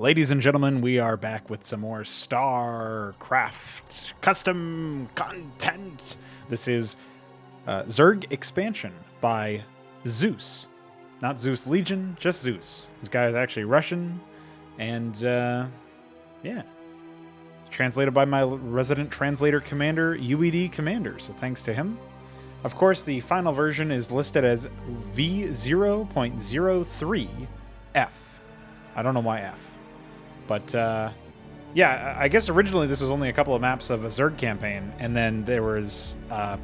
Ladies and gentlemen, we are back with some more Starcraft custom content. This is Zerg expansion by Zeus. Not Zeus Legion, just Zeus. This guy is actually Russian, and yeah. Translated by my resident translator commander, UED Commander, so thanks to him. Of course, the final version is listed as V0.03F. I don't know why F. But, yeah, I guess originally this was only a couple of maps of a Zerg campaign, and then there was a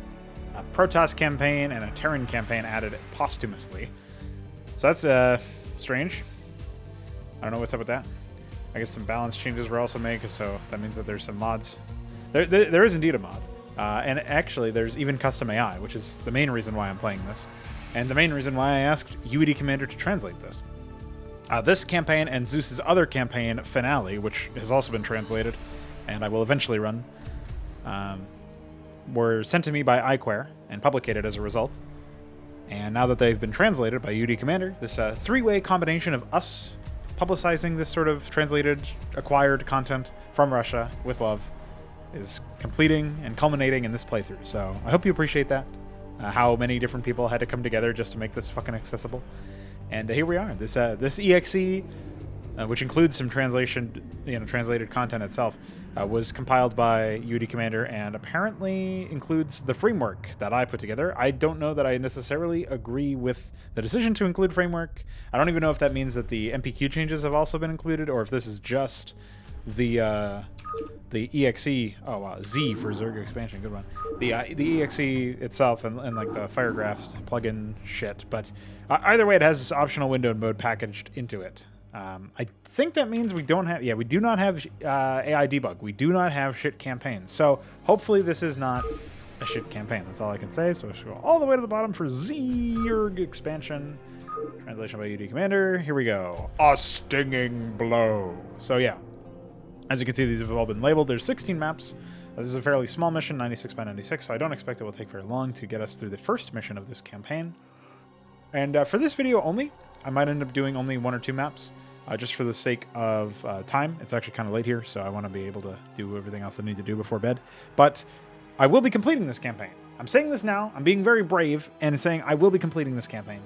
Protoss campaign and a Terran campaign added posthumously. So that's strange. I don't know what's up with that. I guess some balance changes were also made, so that means that there's some mods. There is indeed a mod. And actually, there's even custom AI, which is the main reason why I'm playing this. And the main reason why I asked UED Commander to translate this. This campaign and Zeus's other campaign, Finale, which has also been translated, and I will eventually run, were sent to me by iQuare and publicated as a result. And now that they've been translated by UED Commander, this three-way combination of us publicizing this sort of translated, acquired content from Russia with love is completing and culminating in this playthrough. So I hope you appreciate that, how many different people had to come together just to make this fucking accessible. And here we are. This EXE, which includes some translated content itself, was compiled by UED Commander and apparently includes the framework that I put together. I don't know that I necessarily agree with the decision to include framework. I don't even know if that means that the MPQ changes have also been included, or if this is just the EXE. Oh wow, Z for Zerg expansion, good one. The EXE itself and like the Firegraphs plugin shit. But either way, it has this optional windowed mode packaged into it. I think that means we don't have. Yeah, we do not have AI debug. We do not have shit campaigns. So hopefully this is not a shit campaign. That's all I can say. So let's go all the way to the bottom for Zerg expansion. Translation by UED Commander. Here we go. A stinging blow. So yeah. As you can see, these have all been labeled. There's 16 maps. This is a fairly small mission, 96 by 96, so I don't expect it will take very long to get us through the first mission of this campaign. And for this video only, I might end up doing only 1 or 2 maps, just for the sake of time. It's actually kind of late here, so I want to be able to do everything else I need to do before bed. But I will be completing this campaign. I'm saying this now. I'm being very brave and saying I will be completing this campaign,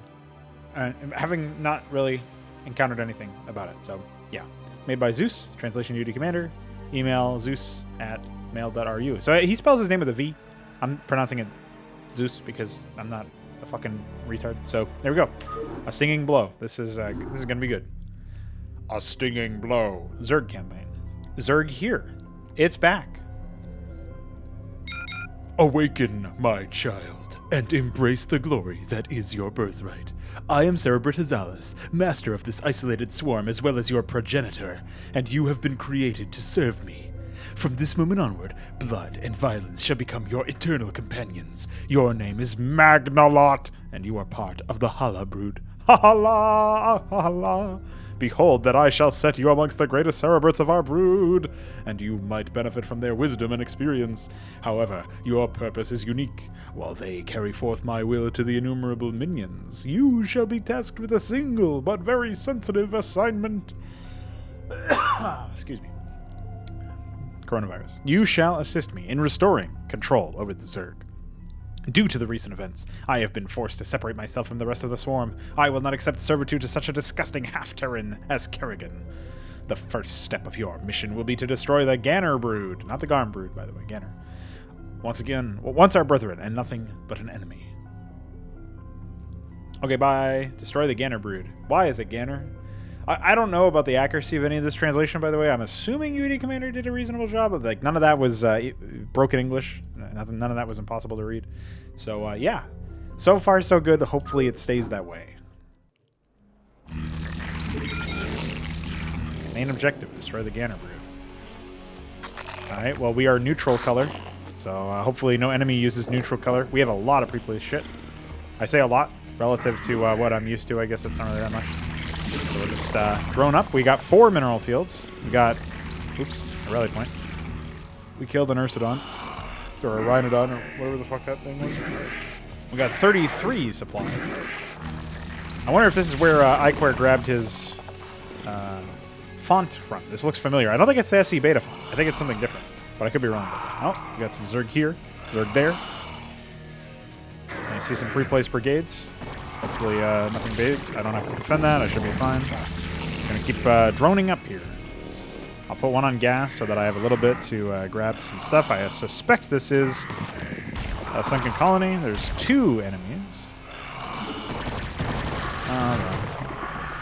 having not really encountered anything about it. So, yeah. Made by Zeus, translation UED Commander, email zeus@mail.ru. So he spells his name with a V. I'm pronouncing it Zeus because I'm not a fucking retard. So there we go. A stinging blow. This is gonna be good. A stinging blow. Zerg campaign. Zerg here. It's back. Awaken, my child, and embrace the glory that is your birthright. I am Cerebrit Hazalis, master of this isolated swarm as well as your progenitor, and you have been created to serve me. From this moment onward, blood and violence shall become your eternal companions. Your name is Magnalot, and you are part of the Hala brood. Hala, Hala. Behold that I shall set you amongst the greatest Cerebrits of our brood, and you might benefit from their wisdom and experience. However, your purpose is unique. While they carry forth my will to the innumerable minions, you shall be tasked with a single but very sensitive assignment. Excuse me. Coronavirus. You shall assist me in restoring control over the Zerg. Due to the recent events, I have been forced to separate myself from the rest of the swarm. I will not accept servitude to such a disgusting half-Terran as Kerrigan. The first step of your mission will be to destroy the Ganner brood. Not the Garm brood, by the way, Ganner. Once our brethren, and nothing but an enemy. Okay, bye. Destroy the Ganner brood. Why is it Ganner? I don't know about the accuracy of any of this translation, by the way. I'm assuming UED Commander did a reasonable job of, like, none of that was broken English. None of that was impossible to read. So, yeah. So far, so good. Hopefully it stays that way. Main objective, destroy the Ganner brood. Alright, well, we are neutral color. So, hopefully no enemy uses neutral color. We have a lot of pre-placed shit. I say a lot relative to what I'm used to. I guess it's not really that much. So we're just drone up. We got 4 mineral fields. We got, oops, a rally point. We killed an Ursidon. Or a Rhinodon, or whatever the fuck that thing was. We got 33 supply. I wonder if this is where iQuare grabbed his font from. This looks familiar. I don't think it's the SC beta font. I think it's something different, but I could be wrong. Oh, we got some Zerg here, Zerg there. And I see some pre-placed brigades. Hopefully nothing big. I don't have to defend that. I should be fine. I'm going to keep droning up here. I'll put one on gas so that I have a little bit to grab some stuff. I suspect this is a sunken colony. There's 2 enemies.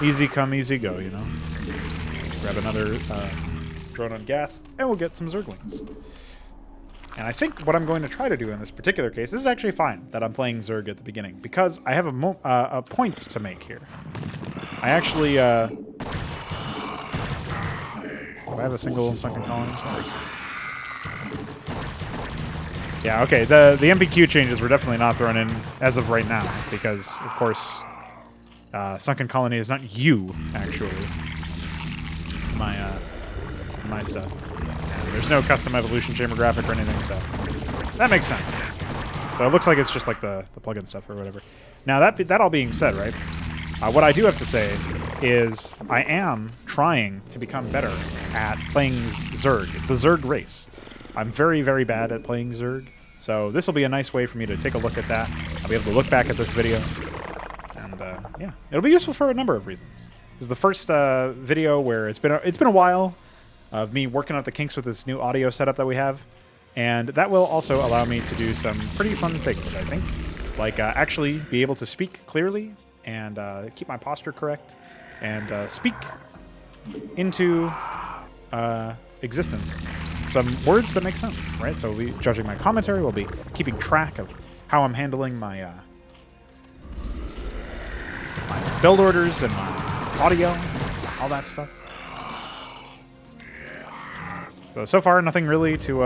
Easy come, easy go, you know. Grab another drone on gas, and we'll get some Zerglings. And I think what I'm going to try to do in this particular case, this is actually fine that I'm playing Zerg at the beginning, because I have a point to make here. I actually... do I have a single sunken colony? Yeah, okay, the MPQ changes were definitely not thrown in as of right now, because, of course, sunken colony is not you, actually. My stuff. And there's no custom evolution chamber graphic or anything, so that makes sense. So it looks like it's just like the plugin stuff or whatever. Now that all being said, right? What I do have to say is I am trying to become better at playing Zerg, the Zerg race. I'm very, very bad at playing Zerg, so this will be a nice way for me to take a look at that. I'll be able to look back at this video, and yeah, it'll be useful for a number of reasons. This is the first video where it's been a while of me working out the kinks with this new audio setup that we have, and that will also allow me to do some pretty fun things, I think, like actually be able to speak clearly and keep my posture correct and speak into existence some words that make sense, right? So we'll be judging my commentary, we'll be keeping track of how I'm handling my my build orders and my audio, all that stuff. So far, nothing really to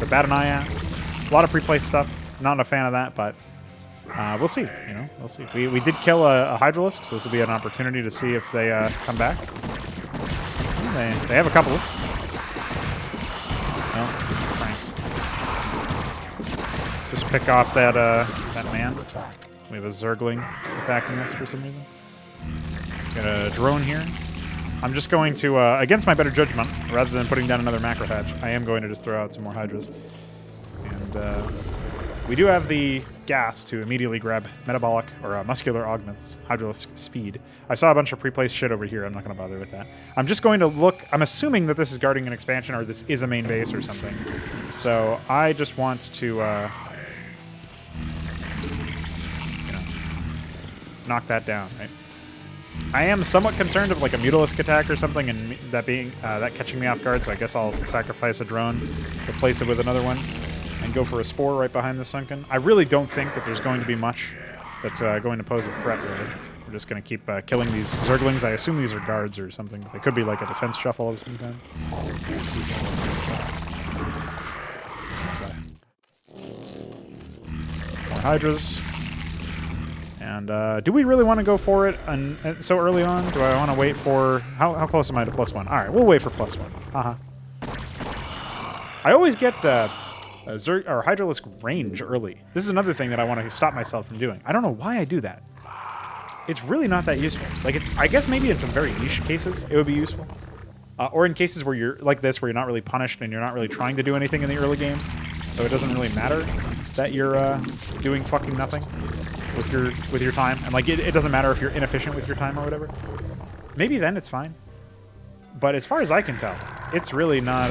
bat an eye at. A lot of pre-placed stuff. Not a fan of that, but we'll see. You know, we'll see. We did kill a Hydralisk, so this will be an opportunity to see if they come back. They have a couple. Oh, just pick off that man. We have a Zergling attacking us for some reason. Got a drone here. I'm just going to, against my better judgment, rather than putting down another macro hatch, I am going to just throw out some more Hydras. And we do have the gas to immediately grab metabolic or muscular augments, Hydralisk speed. I saw a bunch of pre-placed shit over here. I'm not going to bother with that. I'm just going to look. I'm assuming that this is guarding an expansion or this is a main base or something. So I just want to, you know, knock that down, right? I am somewhat concerned of like a Mutalisk attack or something, and that being that catching me off guard. So I guess I'll sacrifice a drone, replace it with another one, and go for a spore right behind the sunken. I really don't think that there's going to be much that's going to pose a threat. Really, we're just going to keep killing these Zerglings. I assume these are guards or something. They could be like a defense shuffle of some kind. More Hydras. And do we really want to go for it so early on? Do I want to wait for... How close am I to +1? All right, we'll wait for +1. Haha. I always get Zerg or Hydralisk range early. This is another thing that I want to stop myself from doing. I don't know why I do that. It's really not that useful. Like, I guess maybe in some very niche cases it would be useful. Or in cases where you're like this, where you're not really punished and you're not really trying to do anything in the early game. So it doesn't really matter that you're doing fucking nothing with your time, and like it doesn't matter if you're inefficient with your time or whatever. Maybe then it's fine, but as far as I can tell, it's really not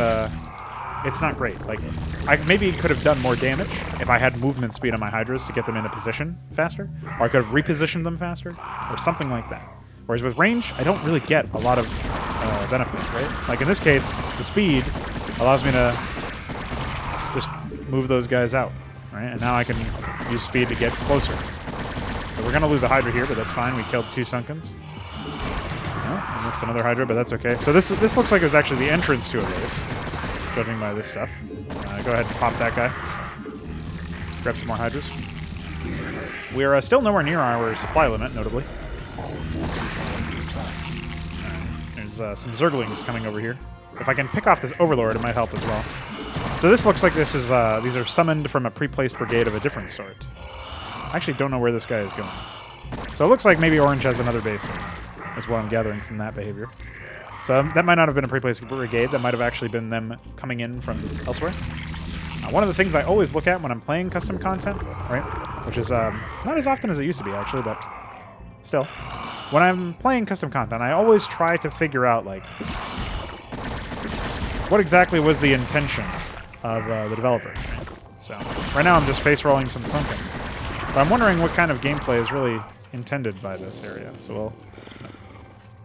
it's not great. Like, I maybe could have done more damage if I had movement speed on my Hydras to get them into position faster, or I could have repositioned them faster, or something like that. Whereas with range, I don't really get a lot of benefits, right? Like in this case, the speed allows me to just move those guys out, right? And now I can use speed to get closer. So we're going to lose a Hydra here, but that's fine. We killed 2 Sunkens. Oh, I missed another Hydra, but that's okay. So this looks like it was actually the entrance to a base, judging by this stuff. Go ahead and pop that guy. Grab some more Hydras. We're still nowhere near our supply limit, notably. There's some Zerglings coming over here. If I can pick off this Overlord, it might help as well. So this looks like this is these are summoned from a pre-placed brigade of a different sort. I actually don't know where this guy is going. So it looks like maybe Orange has another base, is what I'm gathering from that behavior. So that might not have been a pre-placed brigade. That might have actually been them coming in from elsewhere. One of the things I always look at when I'm playing custom content, right, which is not as often as it used to be, actually, but still. When I'm playing custom content, I always try to figure out, like, what exactly was the intention of the developer. Right? So right now I'm just face-rolling some Sunkens. But I'm wondering what kind of gameplay is really intended by this area. So we'll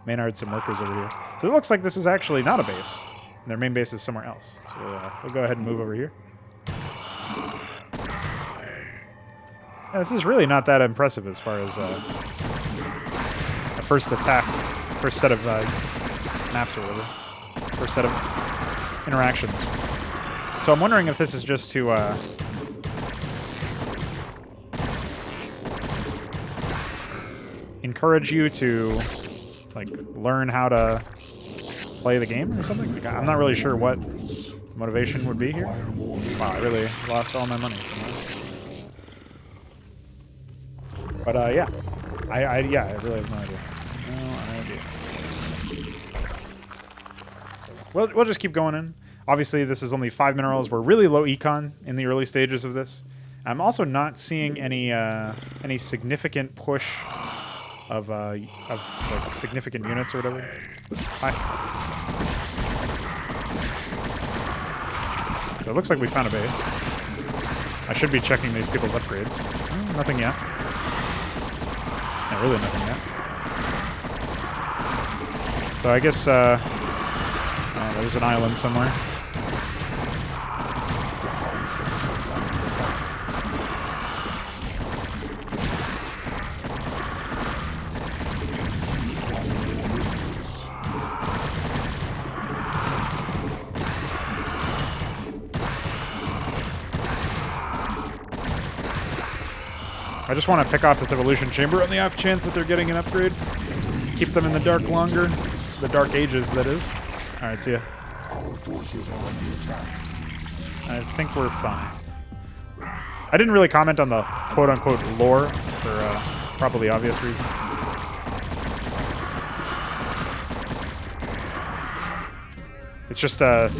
Maynard some workers over here. So it looks like this is actually not a base. Their main base is somewhere else. So we'll go ahead and move over here. Yeah, this is really not that impressive as far as a first attack, first set of maps or whatever, first set of interactions. So I'm wondering if this is just to encourage you to like learn how to play the game or something. Like, I'm not really sure what motivation would be here. Wow, I really lost all my money somewhere. But yeah, I really have no idea. No idea. So we'll just keep going in. Obviously, this is only 5 minerals. We're really low econ in the early stages of this. I'm also not seeing any significant push of like significant units or whatever. Hi. So it looks like we found a base. I should be checking these people's upgrades. Oh, nothing yet. Yeah, really nothing yet. So I guess there's an island somewhere. I just want to pick off this evolution chamber on the off chance that they're getting an upgrade. Keep them in the dark longer. The dark ages, that is. Alright, see ya. I think we're fine. I didn't really comment on the quote-unquote lore for probably obvious reasons. It's just a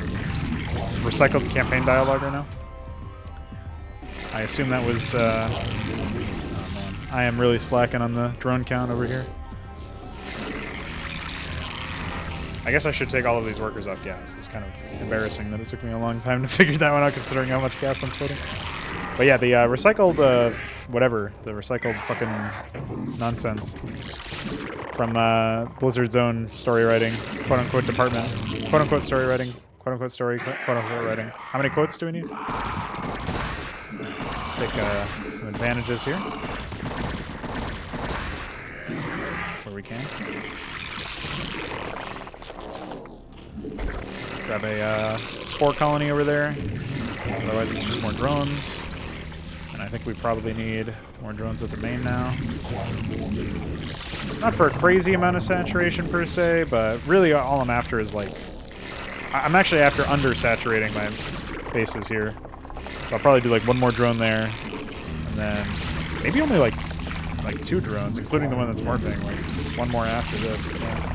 recycled campaign dialogue right now. I assume that was... oh man, I am really slacking on the drone count over here. I guess I should take all of these workers off gas. It's kind of embarrassing that it took me a long time to figure that one out considering how much gas I'm floating. But yeah, the recycled, whatever, the recycled fucking nonsense from Blizzard's own story writing, quote-unquote department, quote-unquote story writing, quote-unquote story, quote-unquote writing. How many quotes do we need? Take some advantages here. Where we can. Grab a spore colony over there. Otherwise it's just more drones. And I think we probably need more drones at the main now. Not for a crazy amount of saturation per se, but really all I'm after is like... I'm actually after under-saturating my bases here. So I'll probably do like one more drone there. And then maybe only like 2 drones, including the one that's morphing. Like one more after this. Yeah.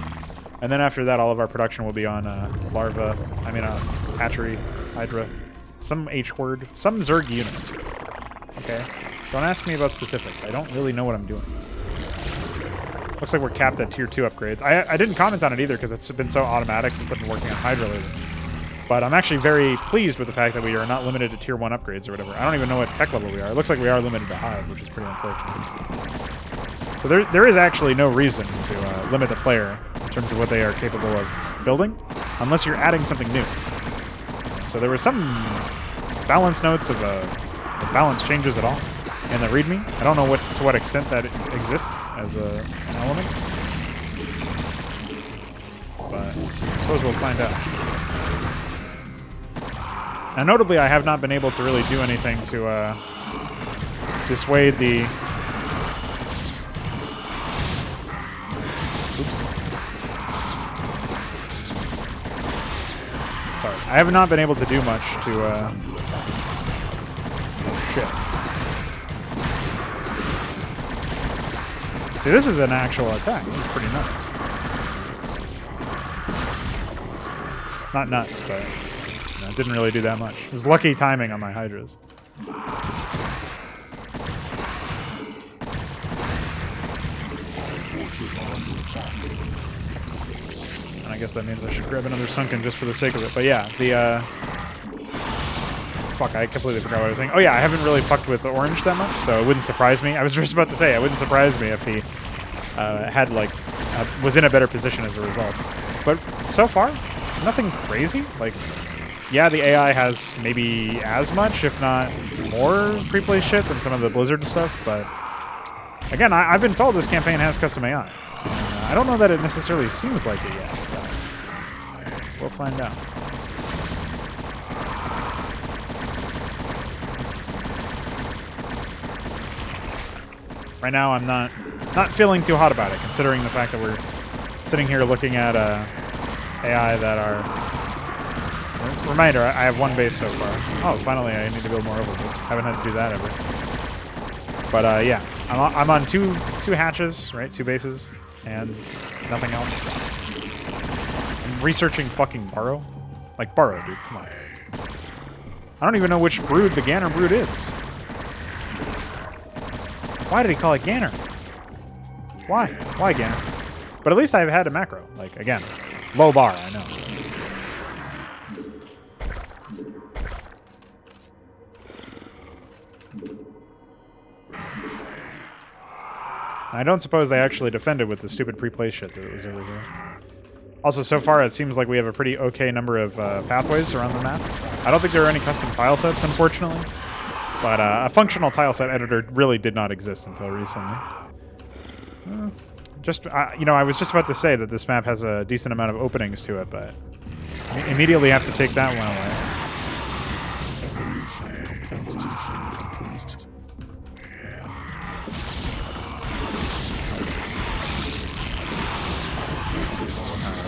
And then after that, all of our production will be on larva. I mean, hatchery, hydra, some H word, some Zerg unit. Okay. Don't ask me about specifics. I don't really know what I'm doing. Looks like we're capped at tier 2 upgrades. I didn't comment on it either because it's been so automatic since I've been working on hydra lately. But I'm actually very pleased with the fact that we are not limited to tier 1 upgrades or whatever. I don't even know what tech level we are. It looks like we are limited to hive, which is pretty unfortunate. So there is actually no reason to limit the player in terms of what they are capable of building, unless you're adding something new. So there were some balance notes of balance changes at all in the README. I don't know to what extent that exists as an element, but I suppose we'll find out. Now, notably, I have not been able to really do anything to dissuade the... Sorry. I have not been able to do much to, oh, shit. See, this is an actual attack. This is pretty nuts. Not nuts, but it didn't really do that much. It was lucky timing on my Hydras. And I guess that means I should grab another Sunken just for the sake of it. But yeah, the fuck, I completely forgot what I was saying. Oh yeah, I haven't really fucked with the orange that much, so it wouldn't surprise me. I was just about to say, it wouldn't surprise me if he had like was in a better position as a result. But so far, nothing crazy. Like, yeah, the AI has maybe as much, if not more, pre-play shit than some of the Blizzard stuff. But again, I've been told this campaign has custom AI. I don't know that it necessarily seems like it yet, but we'll find out. Right now, I'm not feeling too hot about it, considering the fact that we're sitting here looking at AI that are... Reminder, I have one base so far. Oh, finally, I need to build more overlords. Haven't had to do that ever. But yeah, I'm on two hatches, right? 2 bases, and nothing else. I'm researching fucking Burrow. Like, Burrow, dude, come on. I don't even know which brood the Ganner brood is. Why did he call it Ganner? Why? Why Ganner? But at least I've had a macro. Like, again, low bar, I know. I don't suppose they actually defended with the stupid pre-play shit that was over here. Also, so far, it seems like we have a pretty okay number of pathways around the map. I don't think there are any custom tile sets, unfortunately. But a functional tileset editor really did not exist until recently. You know, I was just about to say that this map has a decent amount of openings to it, but immediately have to take that one away.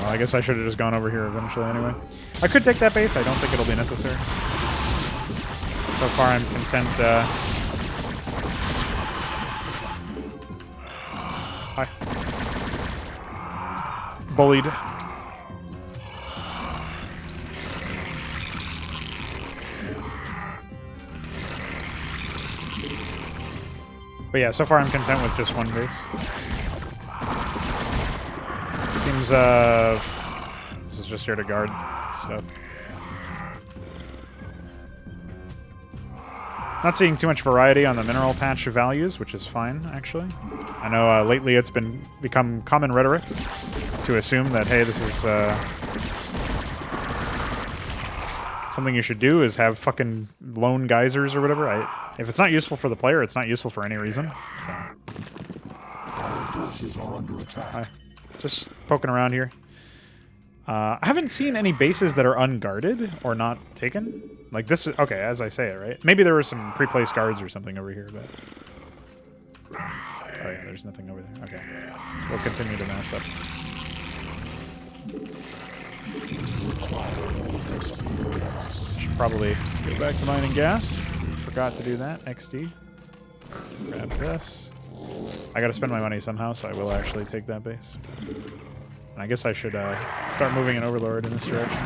Well, I guess I should have just gone over here eventually anyway. I could take that base. I don't think it'll be necessary. So far, I'm content. Hi. Bullied. But yeah, so far I'm content with just one base. Seems, this is just here to guard stuff. Not seeing too much variety on the mineral patch values, which is fine, actually. I know lately it's become common rhetoric to assume that, hey, this is something you should do is have fucking lone geysers or whatever. If it's not useful for the player, it's not useful for any reason. So. Hi. Just poking around here. I haven't seen any bases that are unguarded or not taken. Like this is, okay, as I say it, right? Maybe there were some pre-placed guards or something over here, but... Oh yeah, there's nothing over there. Okay. We'll continue to mass up. Should probably go back to mining gas. Forgot to do that. XD. Grab this. I gotta spend my money somehow, so I will actually take that base. And I guess I should start moving an Overlord in this direction.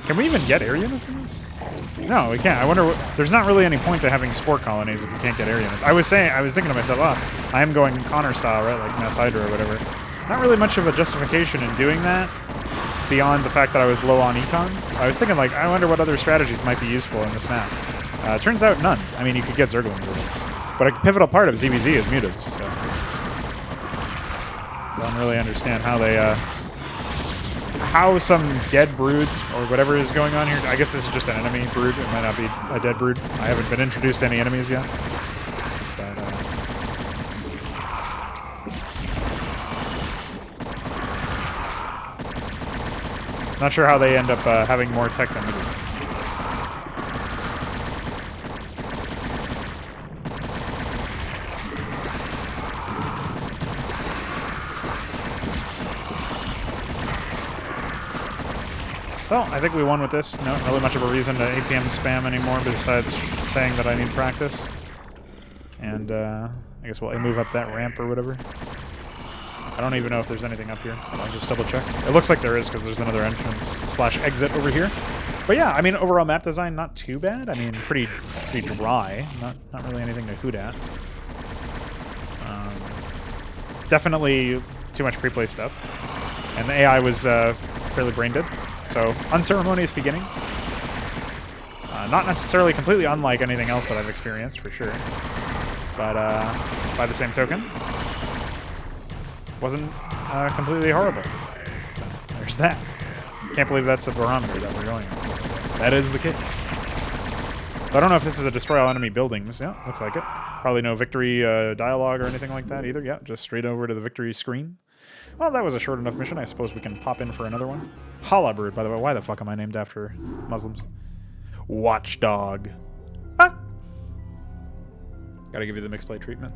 Can we even get air units in this? No, we can't. I wonder what... There's not really any point to having spore colonies if you can't get air units. I was thinking to myself, oh, I am going Connor style, right? Like Mass Hydra or whatever. Not really much of a justification in doing that, beyond the fact that I was low on econ. I was thinking, like, I wonder what other strategies might be useful in this map. Turns out none. I mean, you could get Zerglings with it. But a pivotal part of ZBZ is mutants, so... I don't really understand how they, how some dead brood, or whatever is going on here. I guess this is just an enemy brood. It might not be a dead brood. I haven't been introduced to any enemies yet. But, not sure how they end up having more tech than we do. Well, I think we won with this. Not really much of a reason to APM spam anymore, besides saying that I need practice. And I guess we'll move up that ramp or whatever. I don't even know if there's anything up here. I'll just double check. It looks like there is because there's another entrance slash exit over here. But yeah, I mean, overall map design, not too bad. I mean, pretty dry. Not really anything to hoot at. Definitely too much pre-play stuff. And the AI was fairly brain dead. So, unceremonious beginnings. Not necessarily completely unlike anything else that I've experienced, for sure. But by the same token, wasn't completely horrible. So, there's that. Can't believe that's a barometer that we're going on. That is the case. So I don't know if this is a destroy all enemy buildings. Yeah, looks like it. Probably no victory dialogue or anything like that either. Yeah, just straight over to the victory screen. Well, that was a short enough mission. I suppose we can pop in for another one. Hala brood, by the way. Why the fuck am I named after Muslims? Watchdog. Ah! Gotta give you the mixed play treatment.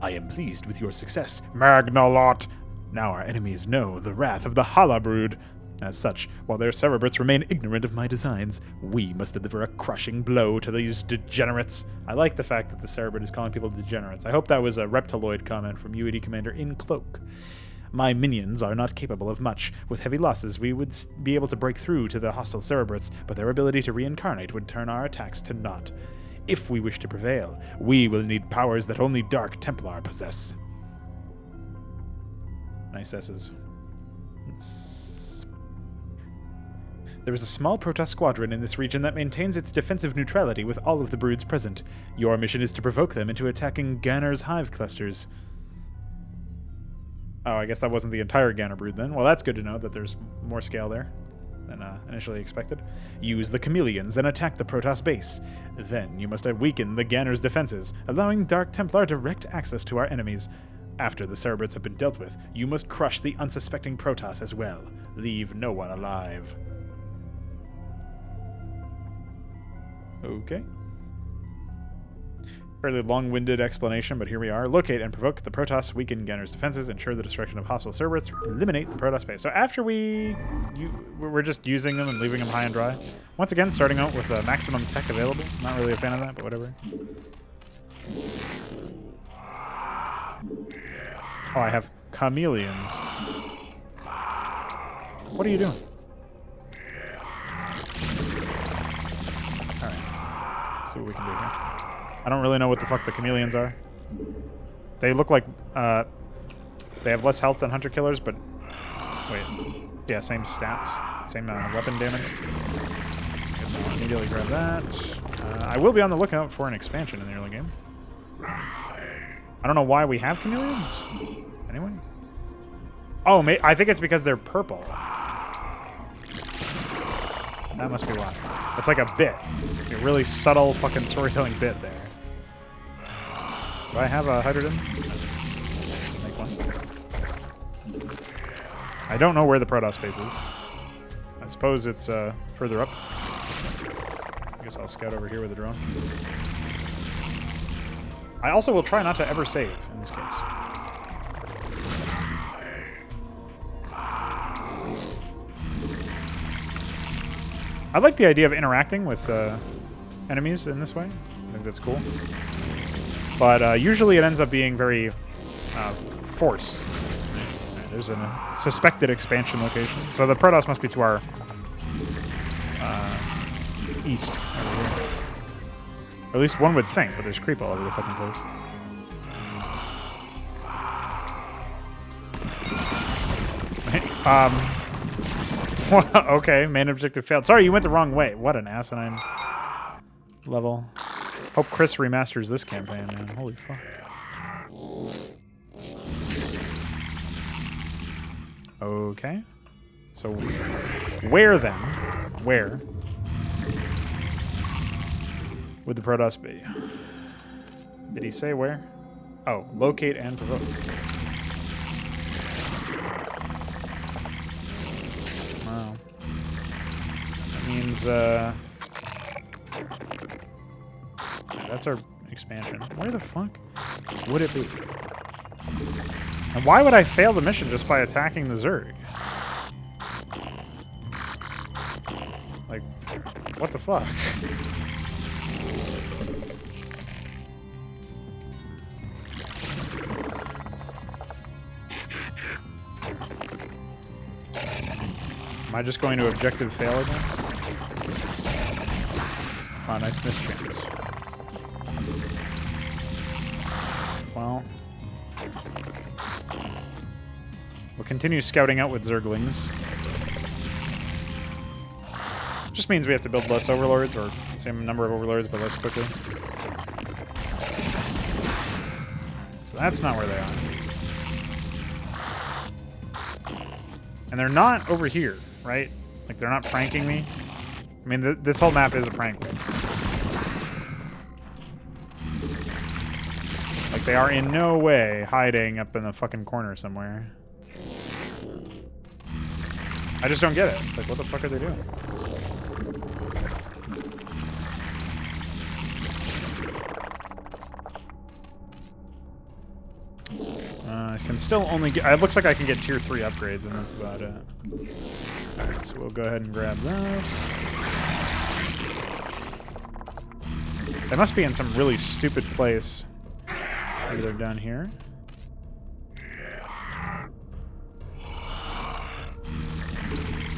I am pleased with your success, Magnalot. Now our enemies know the wrath of the Hala brood. As such, while their cerebrates remain ignorant of my designs, we must deliver a crushing blow to these degenerates. I like the fact that the cerebrate is calling people degenerates. I hope that was a reptiloid comment from UED Commander in cloak. My minions are not capable of much. With heavy losses, we would be able to break through to the hostile cerebrates, but their ability to reincarnate would turn our attacks to naught. If we wish to prevail, we will need powers that only Dark Templar possess. Nice S's. There is a small Protoss squadron in this region that maintains its defensive neutrality with all of the broods present. Your mission is to provoke them into attacking Ganner's hive clusters. Oh, I guess that wasn't the entire Ganner brood then. Well, that's good to know that there's more scale there than initially expected. Use the chameleons and attack the Protoss base. Then you must weaken the Ganner's defenses, allowing Dark Templar direct access to our enemies. After the cerebrates have been dealt with, you must crush the unsuspecting Protoss as well. Leave no one alive. Okay. Fairly long-winded explanation, but here we are. Locate and provoke the Protoss, weaken Ganner's defenses, ensure the destruction of hostile cerebrates, eliminate the Protoss base. So after we're just using them and leaving them high and dry. Once again, starting out with maximum tech available. Not really a fan of that, but whatever. Oh, I have chameleons. What are you doing? See what we can do here. I don't really know what the fuck the chameleons are. They look like they have less health than hunter killers, but wait, yeah, same stats, same weapon damage. Guess I'll immediately grab that. I will be on the lookout for an expansion in the early game. I don't know why we have chameleons. Anyway. Oh, I think it's because they're purple. That must be why. It's like a bit. A really subtle fucking storytelling bit there. Do I have a hydrogen? Make one. I don't know where the Protoss base is. I suppose it's further up. I guess I'll scout over here with the drone. I also will try not to ever save in this case. I like the idea of interacting with enemies in this way. I think that's cool. But usually it ends up being very forced. There's a suspected expansion location. So the Protoss must be to our east over here. Or at least one would think, but there's creep all over the fucking place. Okay, main objective failed. Sorry, you went the wrong way. What an asinine level. Hope Chris remasters this campaign, man. Holy fuck. Okay. So, where then? Where would the Protoss be? Did he say where? Oh, locate and provoke. Wow. That means, that's our expansion. Where the fuck would it be? And why would I fail the mission just by attacking the Zerg? Like, what the fuck? Am I just going to objective fail again? Oh, nice mischance. Well, we'll continue scouting out with Zerglings. Just means we have to build less overlords, or same number of overlords, but less quickly. So that's not where they are. And they're not over here, right? Like, they're not pranking me. I mean, this whole map is a prank. Like, they are in no way hiding up in the fucking corner somewhere. I just don't get it. It's like, what the fuck are they doing? I can still only get... It looks like I can get tier 3 upgrades, and that's about it. Alright, so we'll go ahead and grab this. They must be in some really stupid place. Maybe they're down here.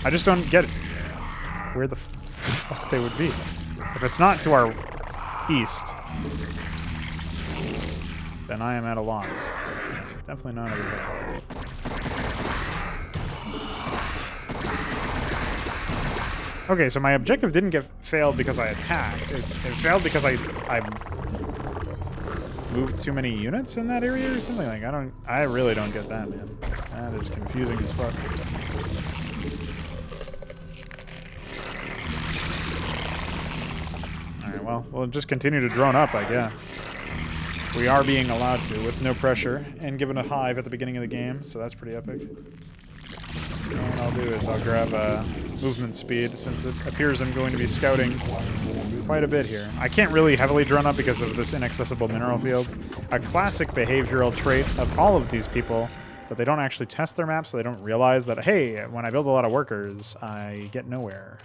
I just don't get it. Where the fuck they would be. If it's not to our east, then I am at a loss. Definitely not over there. Okay, so my objective didn't get failed because I attacked. It failed because I moved too many units in that area or something. Like, I really don't get that, man. That is confusing as fuck. Alright, well, we'll just continue to drone up, I guess. We are being allowed to, with no pressure, and given a hive at the beginning of the game, so that's pretty epic. And what I'll do is I'll grab movement speed, since it appears I'm going to be scouting quite a bit here. I can't really heavily drone up because of this inaccessible mineral field. A classic behavioral trait of all of these people is that they don't actually test their maps, so they don't realize that, hey, when I build a lot of workers, I get nowhere.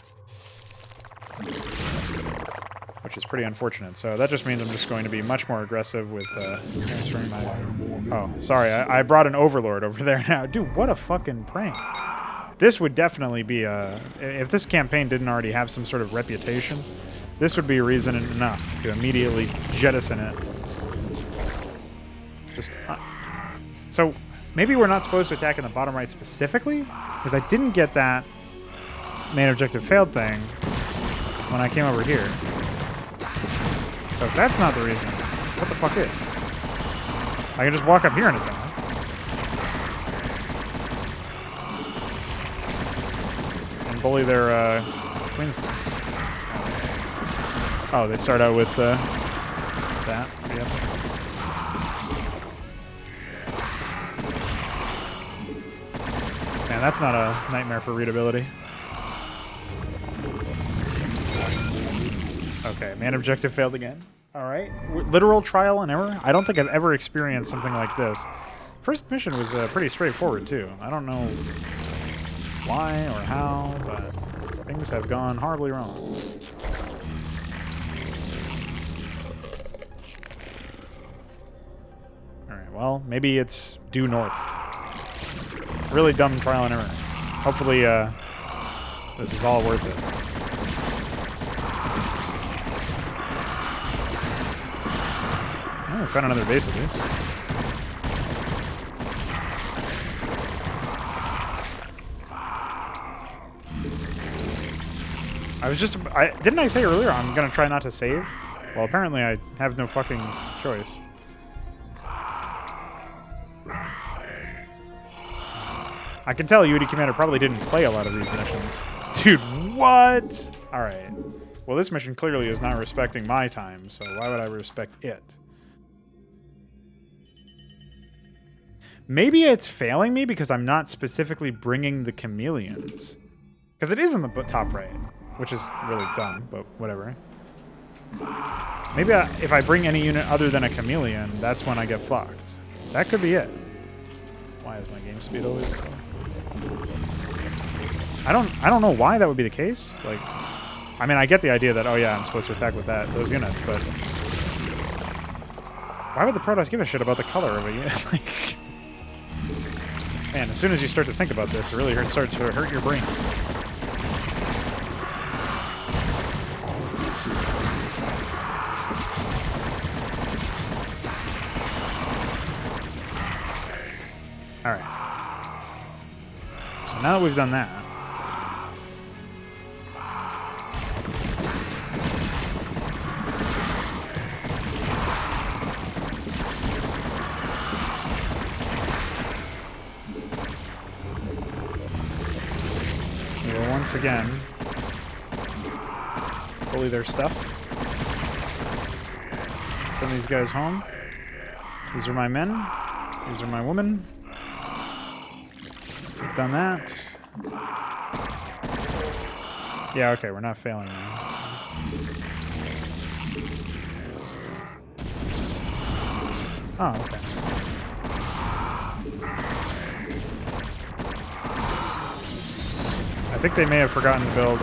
Which is pretty unfortunate. So that just means I'm just going to be much more aggressive with transferring my... Oh, sorry, I brought an overlord over there now. Dude, what a fucking prank. This would definitely be a... If this campaign didn't already have some sort of reputation, this would be reason enough to immediately jettison it. Just... So, maybe we're not supposed to attack in the bottom right specifically? Because I didn't get that main objective failed thing when I came over here. So if that's not the reason, what the fuck is? I can just walk up here and attack. And bully their queen's nest. Oh, they start out with that. Yep. Man, that's not a nightmare for readability. Okay, main objective failed again. Alright, literal trial and error? I don't think I've ever experienced something like this. First mission was pretty straightforward, too. I don't know why or how, but things have gone horribly wrong. Alright, well, maybe it's due north. Really dumb trial and error. Hopefully, this is all worth it. I found another base at least. Didn't I say earlier I'm gonna try not to save? Well, apparently I have no fucking choice. I can tell UD Commander probably didn't play a lot of these missions. Dude, what? Alright. Well, this mission clearly is not respecting my time, so why would I respect it? Maybe it's failing me because I'm not specifically bringing the chameleons. Because it is in the top right, which is really dumb, but whatever. Maybe if I bring any unit other than a chameleon, that's when I get fucked. That could be it. Why is my game speed always slow? I don't know why that would be the case. Like, I mean, I get the idea that, oh yeah, I'm supposed to attack with those units, but why would the Protoss give a shit about the color of a unit? Like, man, as soon as you start to think about this, it really starts to hurt your brain. Alright. So now that we've done that, we will once again bully their stuff. Send these guys home. These are my men. These are my women. We've done that. Yeah, okay, we're not failing now. So. Oh, okay. I think they may have forgotten to build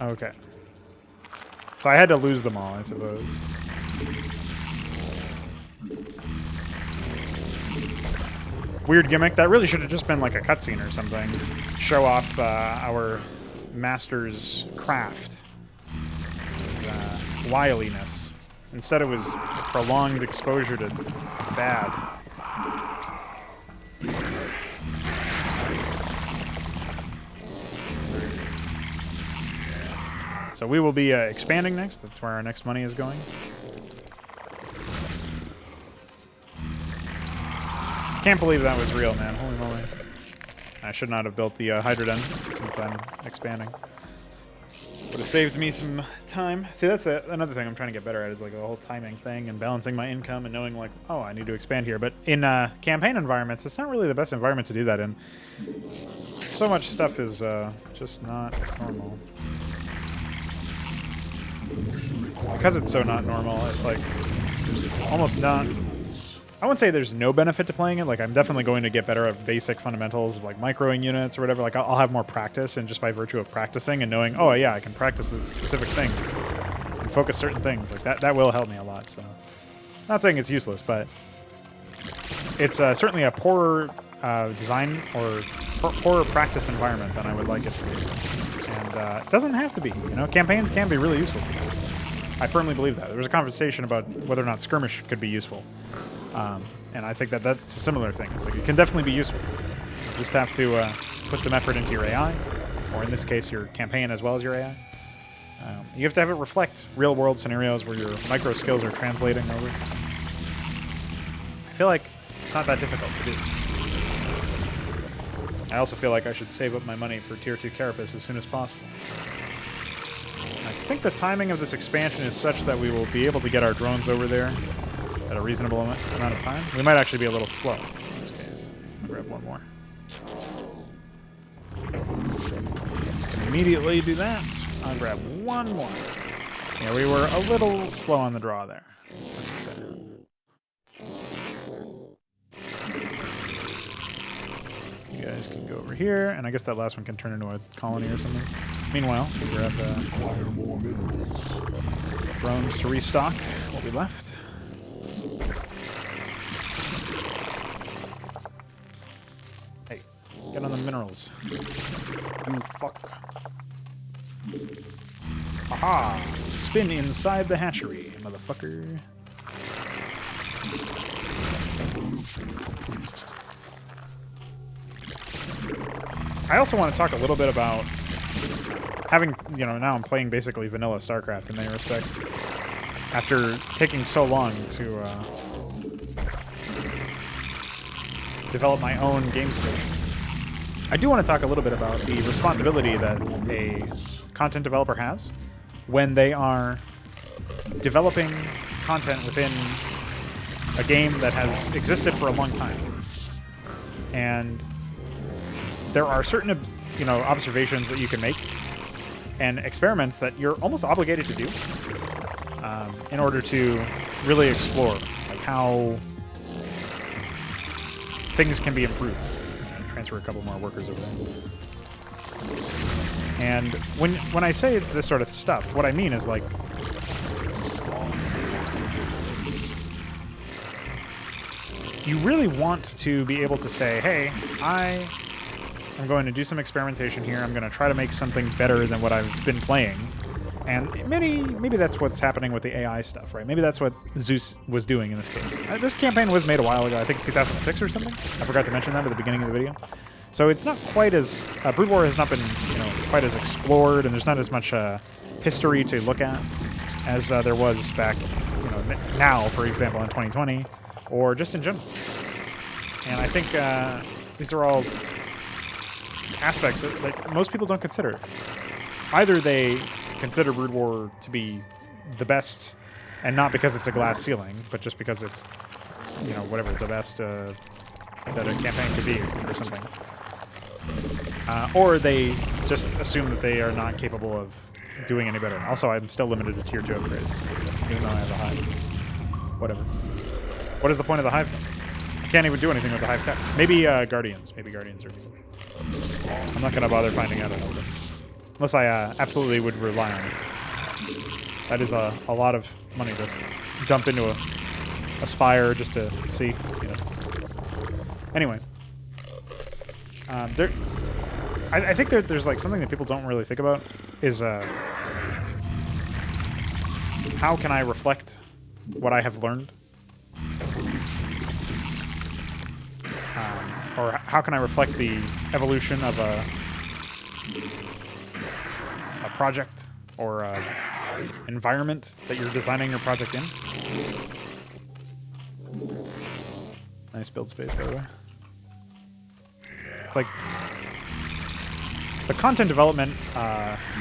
okay. So I had to lose them all, I suppose. Weird gimmick. That really should have just been like a cutscene or something. Show off our master's craft. His wiliness. Instead it was prolonged exposure to bad. So we will be expanding next. That's where our next money is going. Can't believe that was real, man. Holy moly. I should not have built the Hydroden since I'm expanding. Would have saved me some time. See, that's another thing I'm trying to get better at is like the whole timing thing and balancing my income and knowing like, oh, I need to expand here. But in campaign environments, it's not really the best environment to do that in. So much stuff is just not normal. Because it's so not normal, it's like there's almost none. I wouldn't say there's no benefit to playing it. Like, I'm definitely going to get better at basic fundamentals of like microing units or whatever. Like, I'll have more practice, and just by virtue of practicing and knowing, oh yeah, I can practice specific things and focus certain things. Like that will help me a lot. So, not saying it's useless, but it's certainly a poorer design or poorer practice environment than I would like it to be. And it doesn't have to be. You know, campaigns can be really useful. I firmly believe that. There was a conversation about whether or not skirmish could be useful. And I think that that's a similar thing. It's like it can definitely be useful. You just have to put some effort into your AI, or in this case, your campaign as well as your AI. You have to have it reflect real-world scenarios where your micro skills are translating over. I feel like it's not that difficult to do. I also feel like I should save up my money for Tier 2 Carapace as soon as possible. I think the timing of this expansion is such that we will be able to get our drones over there at a reasonable amount of time. We might actually be a little slow in this case. I'll grab one more. Can immediately do that. I'll grab one more. Yeah, we were a little slow on the draw there. That's okay. You guys can go over here, and I guess that last one can turn into a colony or something. Meanwhile, we'll grab the drones to restock what we left. Hey, get on the minerals. You fuck. Aha! Spin inside the hatchery, motherfucker. I also want to talk a little bit about having, you know, now I'm playing basically vanilla Starcraft in many respects. After taking so long to develop my own game state. I do want to talk a little bit about the responsibility that a content developer has when they are developing content within a game that has existed for a long time. And there are certain, you know, observations that you can make and experiments that you're almost obligated to do in order to really explore like how things can be improved. Transfer a couple more workers over there. And when I say this sort of stuff, what I mean is like, you really want to be able to say, hey, I'm going to do some experimentation here. I'm going to try to make something better than what I've been playing. And maybe that's what's happening with the AI stuff, right? Maybe that's what Zeus was doing in this case. This campaign was made a while ago, I think 2006 or something. I forgot to mention that at the beginning of the video. So it's not quite as... Brood War has not been, quite as explored, and there's not as much history to look at as there was back, now, for example, in 2020, or just in general. And I think these are all aspects that most people don't consider. Either they consider Brood War to be the best, and not because it's a glass ceiling, but just because it's, whatever, the best that a campaign could be, or something. Or they just assume that they are not capable of doing any better. Also, I'm still limited to Tier 2 upgrades, even though I have the Hive. Whatever. What is the point of the Hive, then? I can't even do anything with the Hive tech. Maybe Guardians. Maybe Guardians are good. I'm not going to bother finding out about it. Unless I absolutely would rely on it. That is a lot of money to dump into a Spire just to see, Anyway. I think there's like something that people don't really think about is how can I reflect what I have learned? Or how can I reflect the evolution of a project or environment that you're designing your project in? Nice build space, by the way. It's like the content development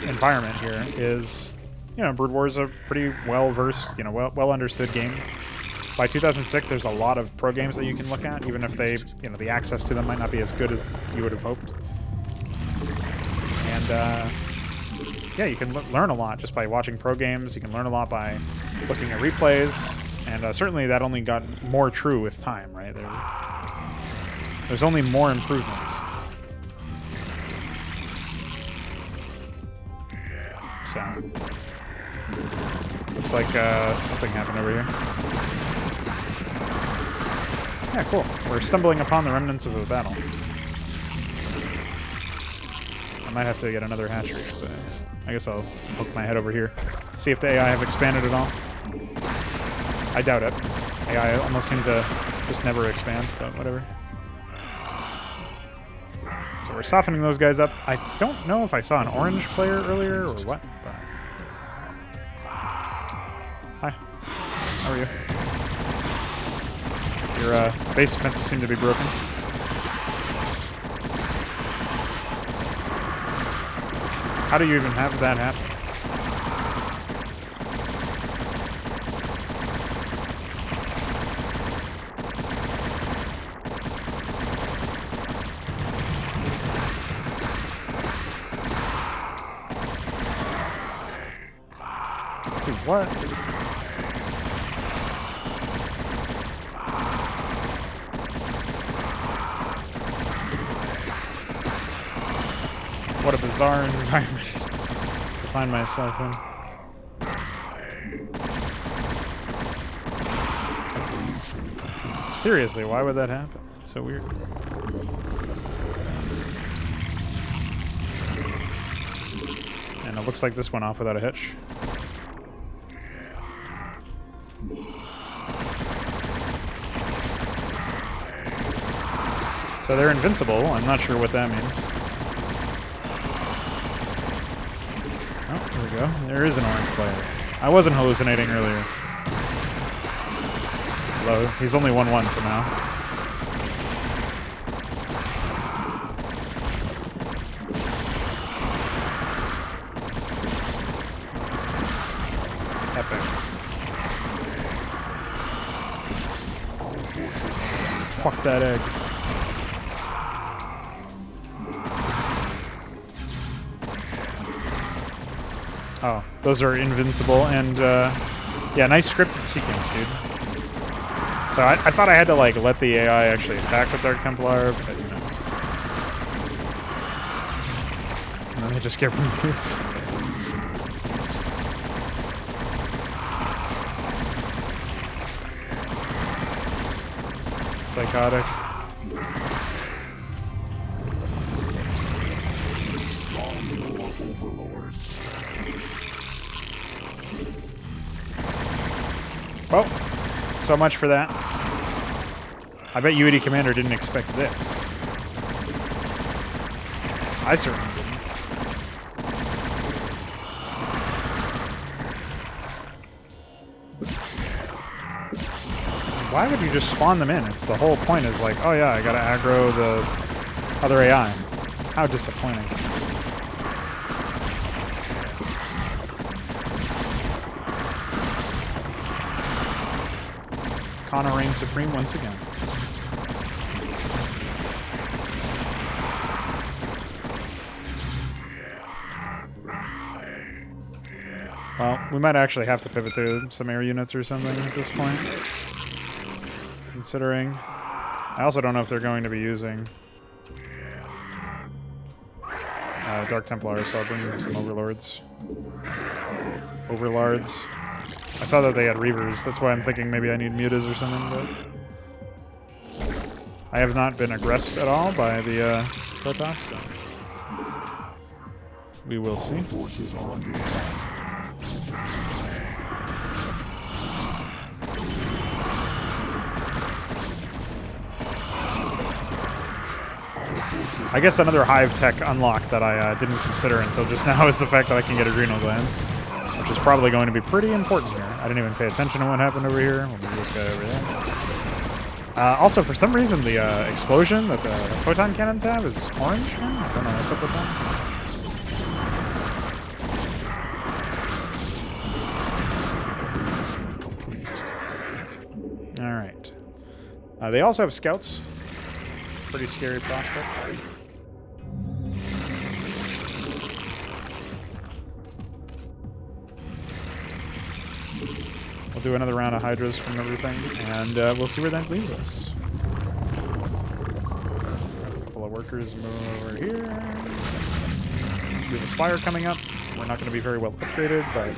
environment here is, Brood War is a pretty well-versed, well understood game. By 2006, there's a lot of pro games that you can look at, even if they, the access to them might not be as good as you would have hoped. And yeah, you can learn a lot just by watching pro games. You can learn a lot by looking at replays, and certainly that only got more true with time, right? There's only more improvements. So, looks like something happened over here. Yeah, cool. We're stumbling upon the remnants of a battle. I might have to get another hatchery, so I guess I'll poke my head over here. See if the AI have expanded at all. I doubt it. AI almost seem to just never expand, but whatever. So we're softening those guys up. I don't know if I saw an orange player earlier or what, but... Hi. How are you? Your base defenses seem to be broken. How do you even have that happen? Dude, what? What a bizarre environment to find myself in. Seriously, why would that happen? It's so weird. And it looks like this went off without a hitch. So they're invincible. I'm not sure what that means. Oh, there we go. There is an orange player. I wasn't hallucinating earlier. Although, he's only 1-1 somehow. Epic. Fuck that egg. Oh, those are invincible, and yeah, nice scripted sequence, dude. So I thought I had to like let the AI actually attack with Dark Templar, but then they just get removed. Psychotic. Well, so much for that. I bet UED Commander didn't expect this. I certainly didn't. Why would you just spawn them in if the whole point is like, oh yeah, I gotta aggro the other AI? How disappointing. Connor reigns supreme once again. Well, we might actually have to pivot to some air units or something at this point. Considering... I also don't know if they're going to be using... Dark Templars, so I'll bring some Overlords. Overlords. I saw that they had Reavers, that's why I'm thinking maybe I need Mutas or something, but... I have not been aggressed at all by the Protoss, so... we will see. I guess another Hive tech unlock that I didn't consider until just now is the fact that I can get Adrenal Glands, which is probably going to be pretty important here. I didn't even pay attention to what happened over here. We'll move this guy over there. Also, for some reason, the explosion that the photon cannons have is orange. I don't know what's up with that. All right. They also have scouts. Pretty scary prospect. We'll do another round of Hydras from everything, and we'll see where that leaves us. A couple of workers move over here. We have a Spire coming up. We're not going to be very well upgraded, but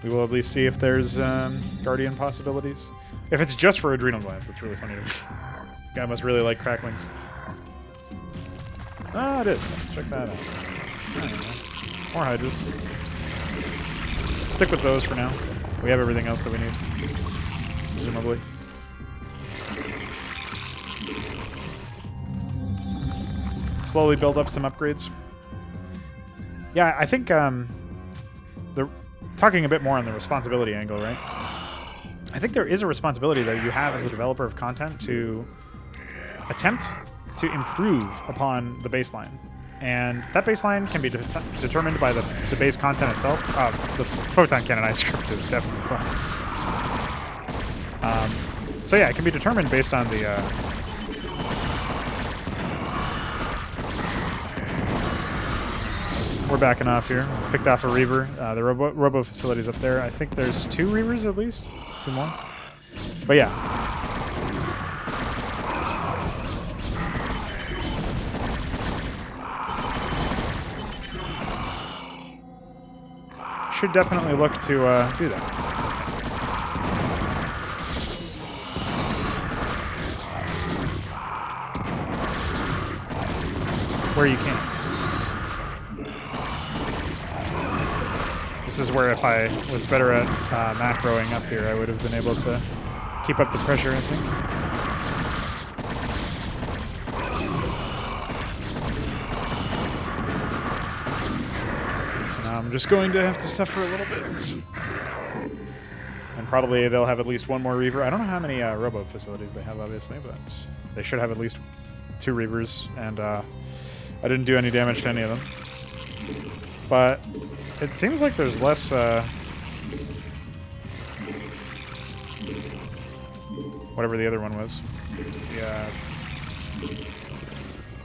we will at least see if there's Guardian possibilities. If it's just for Adrenal Glands, that's really funny to me. Guy must really like cracklings. Ah, it is. Check that out. I don't know. More Hydras. Stick with those for now. We have everything else that we need, presumably. Slowly build up some upgrades. Yeah, I think they're talking a bit more on the responsibility angle, right? I think there is a responsibility that you have as a developer of content to attempt to improve upon the baseline. And that baseline can be determined by the base content itself. The Photon Cannon I script is definitely fun. So yeah, it can be determined based on the... We're backing off here. Picked off a Reaver. The robo facility's up there. I think there's 2 Reavers at least. 2 more. But yeah. Should definitely look to do that. Where you can. This is where if I was better at macroing up here, I would have been able to keep up the pressure, I think. I'm just going to have to suffer a little bit. And probably they'll have at least 1 more Reaver. I don't know how many robo facilities they have, obviously, but they should have at least 2 Reavers, and I didn't do any damage to any of them. But it seems like there's less... whatever the other one was. Yeah.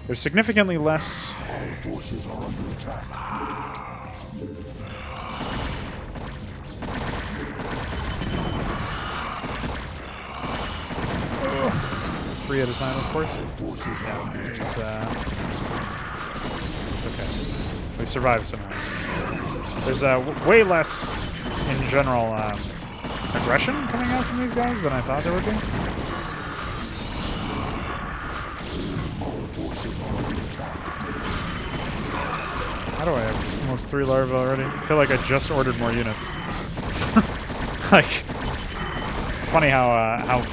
There's significantly less... All forces are under attack. 3 at a time, of course. Yeah, it's okay. We've survived somehow. There's way less, in general, aggression coming out from these guys than I thought there would be. How do I have almost 3 larvae already? I feel like I just ordered more units. Like, it's funny how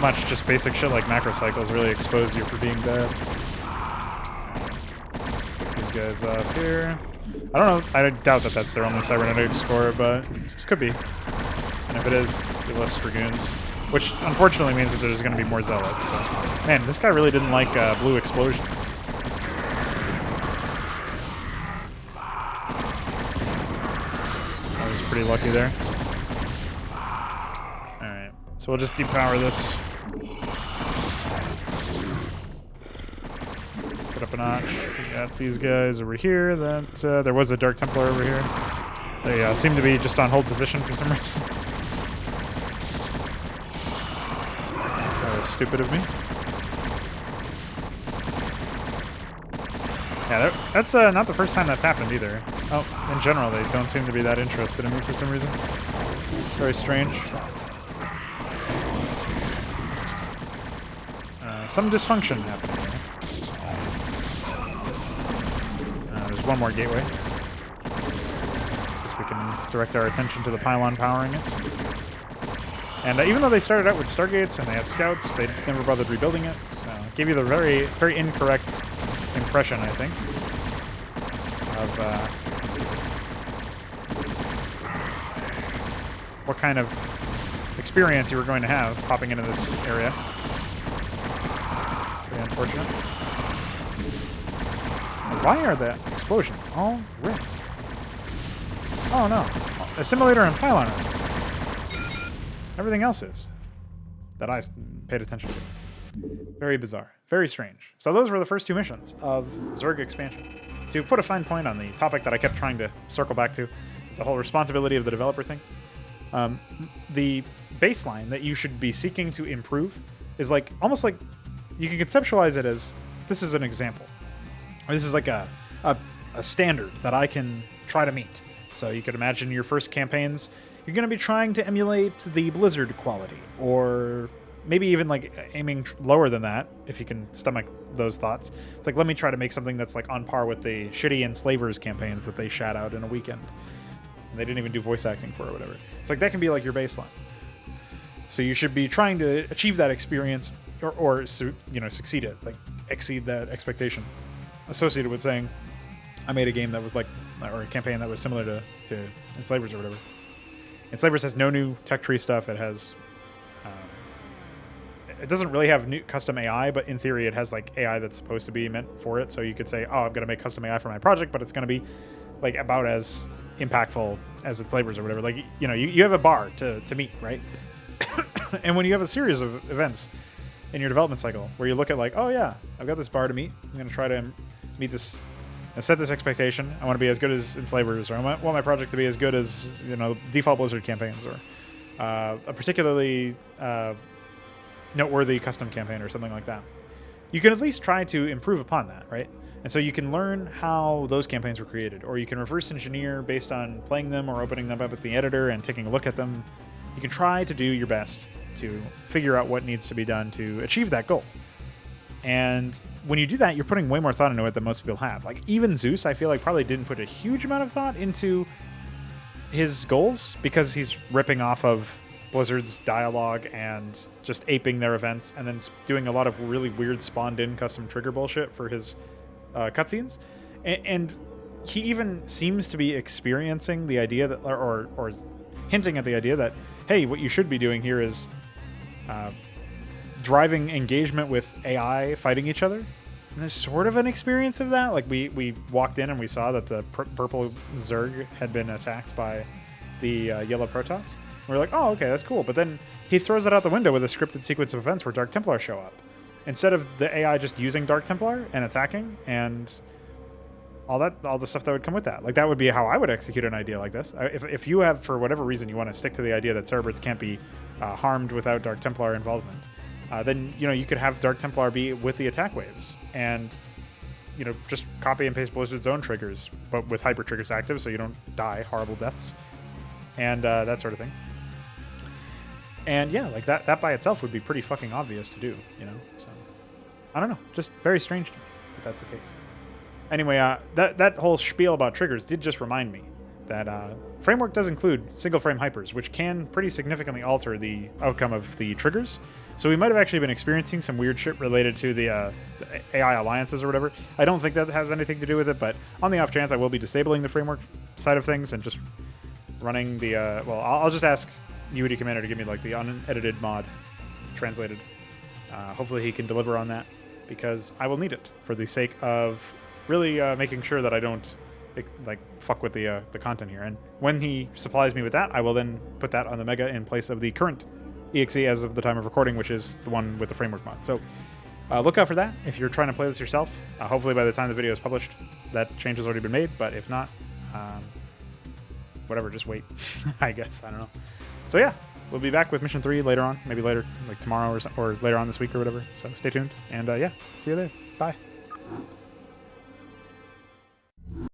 much just basic shit like macro cycles really expose you for being bad. Get these guys off here. I don't know. I doubt that that's their only cybernetic score, but it could be. And if it is, there'll be less dragoons, which unfortunately means that there's going to be more zealots. But man, this guy really didn't like blue explosions. I was pretty lucky there. All right, so we'll just depower this. Get up a notch. We got these guys over here. That there was a Dark Templar over here. They seem to be just on hold position for some reason. That was stupid of me. Yeah, that's not the first time that's happened either. Oh, in general, they don't seem to be that interested in me for some reason. Very strange. Some dysfunction happening here. There's one more gateway. Guess we can direct our attention to the pylon powering it. And even though they started out with Stargates and they had scouts, they never bothered rebuilding it. So it gave you the very, very incorrect impression, I think, of what kind of experience you were going to have popping into this area. Very unfortunate. Why are the explosions all red? Oh no. Assimilator and pylon are. Everything else is. That I paid attention to. Very bizarre. Very strange. So those were the first 2 missions of Zerg expansion. To put a fine point on the topic that I kept trying to circle back to, is the whole responsibility of the developer thing. The baseline that you should be seeking to improve is like, almost like, you can conceptualize it as, this is an example. Or this is like a standard that I can try to meet. So you could imagine your first campaigns, you're going to be trying to emulate the Blizzard quality, or maybe even like aiming lower than that, if you can stomach those thoughts. It's like, let me try to make something that's like on par with the shitty Enslavers campaigns that they shat out in a weekend. And they didn't even do voice acting for or whatever. It's like, that can be like your baseline. So you should be trying to achieve that experience, or succeed it, like exceed that expectation associated with saying, I made a game that was like, or a campaign that was similar to Enslavers or whatever. Enslavers has no new tech tree stuff. It has, it doesn't really have new custom AI, but in theory it has like AI that's supposed to be meant for it. So you could say, oh, I'm going to make custom AI for my project, but it's going to be like about as impactful as Enslavers or whatever. Like, you have a bar to meet, right? And when you have a series of events in your development cycle where you look at like, oh yeah, I've got this bar to meet. I'm going to try to meet this, set this expectation. I want to be as good as Enslavers, or I want my project to be as good as, default Blizzard campaigns, or a particularly noteworthy custom campaign or something like that. You can at least try to improve upon that, right? And so you can learn how those campaigns were created, or you can reverse engineer based on playing them or opening them up with the editor and taking a look at them. You can try to do your best to figure out what needs to be done to achieve that goal. And when you do that, you're putting way more thought into it than most people have. Like, even Zeus, I feel like, probably didn't put a huge amount of thought into his goals, because he's ripping off of Blizzard's dialogue and just aping their events, and then doing a lot of really weird spawned-in custom trigger bullshit for his cutscenes. And he even seems to be experiencing the idea that, or hinting at the idea that, hey, what you should be doing here is driving engagement with AI fighting each other. And there's sort of an experience of that. Like, we walked in and we saw that the purple Zerg had been attacked by the yellow Protoss. And we're like, oh, okay, that's cool. But then he throws it out the window with a scripted sequence of events where Dark Templar show up. Instead of the AI just using Dark Templar and attacking and all the stuff that would come with that. Like, that would be how I would execute an idea like this. If you have, for whatever reason, you want to stick to the idea that Cerebrits can't be harmed without Dark Templar involvement, then you could have Dark Templar be with the attack waves, and just copy and paste Blizzard Zone triggers, but with hyper triggers active, so you don't die horrible deaths, and that sort of thing. And yeah, like that by itself would be pretty fucking obvious to do, So I don't know, just very strange to me if that's the case. Anyway, that whole spiel about triggers did just remind me that Framework does include single frame hypers, which can pretty significantly alter the outcome of the triggers. So we might have actually been experiencing some weird shit related to the AI alliances or whatever. I don't think that has anything to do with it, but on the off chance, I will be disabling the Framework side of things and just running the well, I'll just ask UD Commander to give me like the unedited mod translated. Hopefully he can deliver on that, because I will need it for the sake of really making sure that I don't like fuck with the content here. And when he supplies me with that, I will then put that on the Mega in place of the current EXE as of the time of recording, which is the one with the Framework mod. So look out for that if you're trying to play this yourself. Hopefully by the time the video is published, that change has already been made, but if not, whatever, just wait. I guess, I don't know. So yeah, we'll be back with Mission 3 later on, maybe later, like tomorrow or later on this week or whatever. So stay tuned, and yeah, see you there. Bye.